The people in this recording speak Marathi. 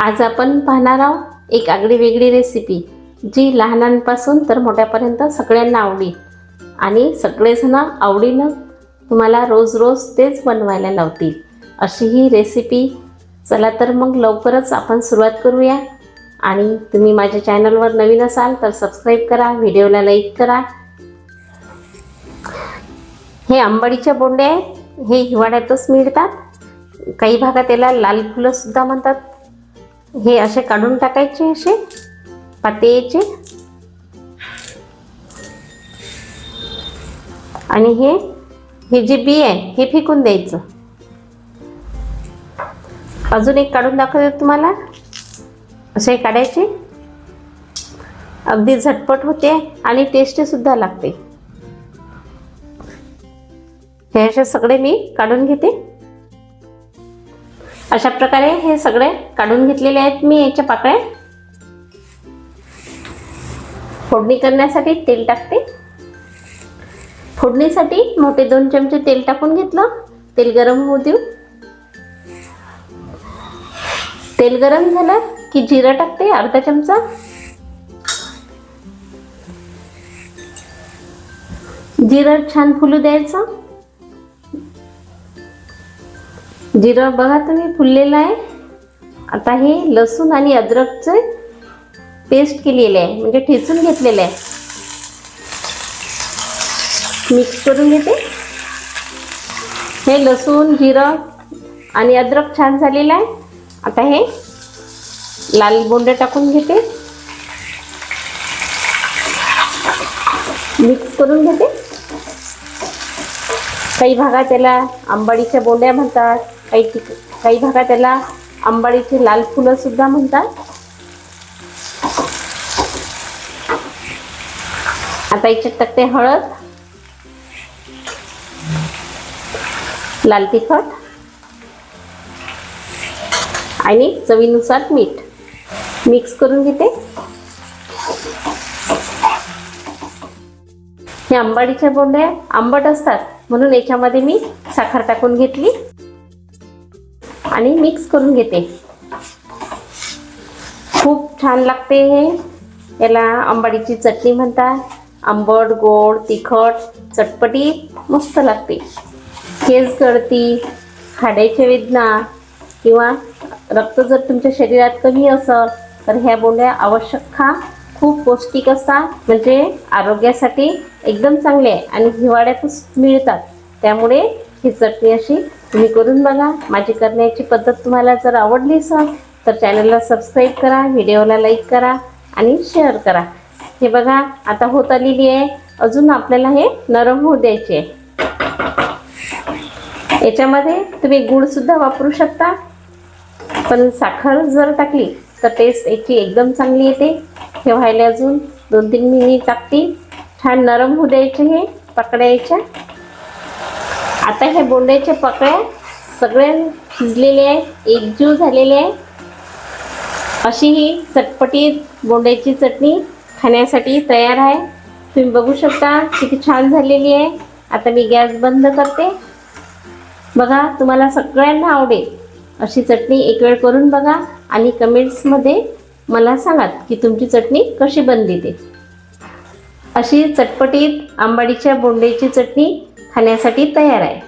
आज आपण पाहणार आहोत एक आगळी वेगळी रेसिपी, जी लहानांपासून तर मोठ्यापर्यंत सगळ्यांना आवडेल आणि सगळेजण आवडीनं तुम्हाला रोज रोज तेच बनवायला लावतील अशी ही रेसिपी। चला तर मग लवकरच आपण सुरुवात करूया। आणि तुम्ही माझ्या चॅनलवर नवीन असाल तर सबस्क्राइब करा, व्हिडिओला लाईक करा। हे आंबाडीच्या बोंडे आहेत, हे हिवाळ्यातच मिळतात। काही भागात याला लाल फुलं सुद्धा म्हणतात। हे असे काढून टाकायचे, असे पातेचे, आणि हे जे बी आहे हे फेकून द्यायचं। अजून एक काढून दाखवते तुम्हाला, असे काढायचे। अगदी झटपट होते आणि टेस्टी सुद्धा लागते। हे असे सगळे मी काढून घेते। अशा प्रकारे हे सगळे काढून घेतलेले आहेत मी। याच्या पाकळ्या फोडणी करण्यासाठी तेल टाकते। फोडणीसाठी मोठे 2 चमचे तेल टाकून घेतलं। तेल गरम होऊ देऊ। तेल गरम झालं की जिरं टाकते अर्धा चमचा। जिरं छान फुलू द्यायचं। जिरं बघा तुम्ही फुललेलं आहे। आता हे लसूण आणि अद्रकचे पेस्ट केलेले आहे, म्हणजे ठेचून घेतलेले आहे। मिक्स करून घेते। हे लसूण, जिरं आणि अद्रक छान झालेलं आहे। आता हे लाल बोंडे टाकून घेते, मिक्स करून घेते। काही भागात त्याला आंबाडीच्या बोंड्या म्हणतात, काही भागात त्याला आंबाडीचे लाल फुलं सुद्धा म्हणतात। आता याच्यात टाकते हळद, लाल तिखट आणि चवीनुसार मीठ। मिक्स करून घेते। हे आंबाडीच्या बोंड्या आंबट असतात, म्हणून याच्यामध्ये मी साखर टाकून घेतली आणि मिक्स करून घेते। खूप छान लागते हे। याला आंबाडीची चटणी म्हणतात। आंबट, गोड, तिखट, चटपटीत मस्त लागते। केस गळती, खाड्याच्या वेदना किंवा रक्त जर तुमच्या शरीरात कमी असेल तर ह्या बोंड्या आवश्यक खा। खूप पौष्टिक असतात, म्हणजे आरोग्यासाठी एकदम चांगले आहे आणि हिवाळ्यातच मिळतात। त्यामुळे ही चटणी अशी तुम्ही करून बघा। माझी करण्याची पद्धत तुम्हाला जर आवडली असेल तर चॅनलला सबस्क्राइब करा, व्हिडिओला लाईक करा आणि शेअर करा। हे बघा आता होत आलेली आहे। अजून आपल्याला हे नरम होऊ द्यायचे आहे। याच्यामध्ये तुम्ही गूळ सुद्धा वापरू शकता, पण साखर जर टाकली तर टेस्ट याची एकदम चांगली येते। हे व्हायला अजून 2-3 मिनिट टाकते। छान नरम होऊ द्यायचे हे पाकळ्या याच्या। आता हे बोंड्याच्या पाकळ्या सगळे शिजलेले आहेत, एकजीव झालेले आहे। अशी ही चटपटीत बोंड्याची चटणी खाण्यासाठी तयार आहे। तुम्ही बघू शकता किती छान झालेली आहे। आता मी गॅस बंद करते। बघा तुम्हाला सगळ्यांना आवडेल अशी चटणी एक वेळ करून बघा आणि कमेंट्समध्ये मला सांगा की तुमची चटणी कशी बनली ते। अशी चटपटीत आंबाडीच्या बोंड्याची चटणी खाण्यासाठी तयार आहे।